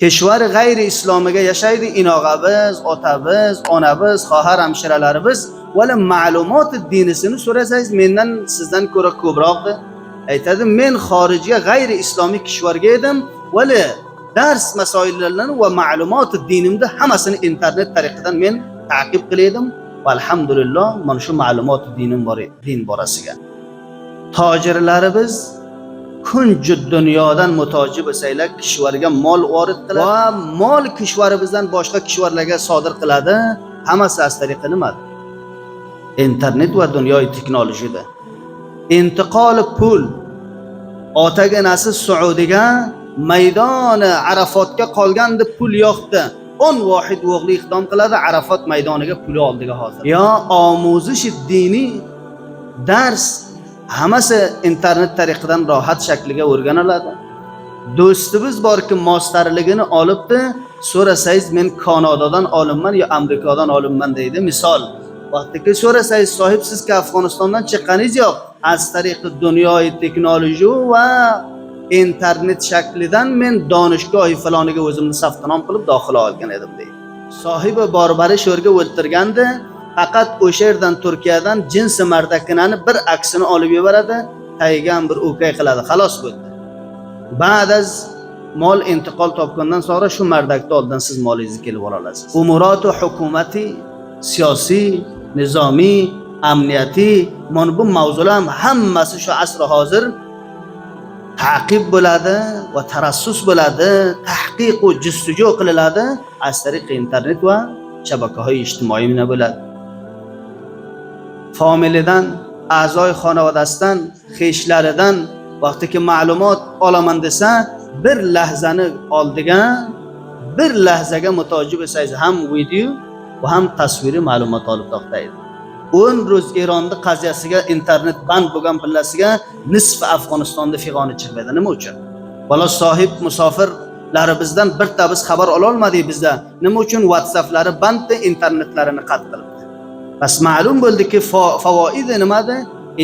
kishvar g'ayri islomiga yashaydi, inog'abiz, otamiz, onamiz, xohar hamshiralarimiz vali ma'lumot dinisini so'rasangiz mendan sizdan ko'ra ko'proqdi. Aytadi, men xorijga g'ayri islomiy kishvarga edim, vali dars masoillarini va ma'lumot dinimda hammasini internet tariqidan men ta'qib qildim. Va alhamdulillah mana shu ma'lumot dinim bor edi, din borasiga. Tojirlarimiz kunju dunyodan mutoji bo'lsanglar kishvarga mol vorid qiladi va mol kishvarimizdan boshqa kishvarlarga sodir qiladi. Hammasi az tariqa nimada? Internet va dunyoviy texnologiyada. Intiqoli pul. Otaga nasi Saudiga maydoni Arafotga qolganda pul yo'qdi. 10 vahid o'g'li iqdom qiladi, Arafot maydoniga pul oldiga hozir. Yo omuzish diniy dars hammasi internet tariqidan rohat shakliga o'rganiladi. Do'stimiz borki mostarligini olibdi, so'rasangiz men Kanadadan olimman yo Amerikadan olimman deydi. Misol, vaqtiki so'rasangiz sohib sizga Afg'onistondan chiqqaningiz yo'q. Az tariqi dunyoviy texnologiya va internet shaklidan men donishgohi faloniga o'zimni saftanom qilib daxil olgan edim deydi. Sohibi borbari sho'rga o'ltirganda faqat o'sha yerdan Turkiyadan jinsi mardakinani bir aksini olib yuboradi, taygan bir o'kay qiladi, xolos bo'ldi. Ba'daz mol intiqol topgandan sonra shu mardakni oldan siz molingizni kelib ola olasiz. Umuratu hukumati, siyosiy, nizomiy, amniyatiy, mana bu mavzular hammasi shu asr hozir ta'qib bo'ladi va tarassus bo'ladi, tahqiq va justuju qilinadi az tariq internet va shabakalar ijtimoiy bilan bo'ladi. Familiyadan, a'zoy xonavodasidan, xeshlaridan vaqtiki ma'lumot olaman desa, bir lahzani oldiga, bir lahzaga mutoji bo'lsangiz ham video va ham tasviriy ma'lumot olib to'xtaydi. 10 ro'z Eronning qaziyasiga internet band bo'lgan pillasiga nisfi Afg'onistonda fig'oni chiqmaydi. Nima uchun? Bola sohib musofirlarimizdan bir tabiz xabar ola olmadik bizda. Nima uchun? WhatsApplari bandda, internetlarini qat qilibdi. Bas ma'lum bo'ldiki, favoidi nimada?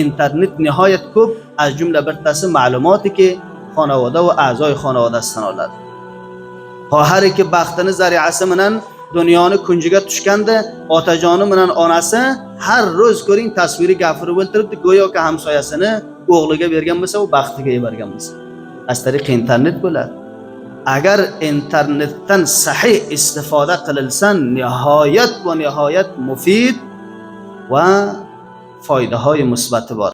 Internet nihoyat ko'p, az jumla birtasi ma'lumotiki xonavoda va a'zoy xonavodasidan oladi. Xohariki baxtini zariasi bilan dunyoni kunjiga tushganda otajoni bilan onasi har ro'z ko'ring tasviri gapirib o'ltiribdi, go'yoki hamsoyasini o'g'liga bergan bo'lsa, u baxtiga bergan bo'lsa. Az tariq internet bo'ladi. Agar internetdan sahih istifoda qilinsa, nihoyat va nihoyat mufid va foydahoy musbati bor.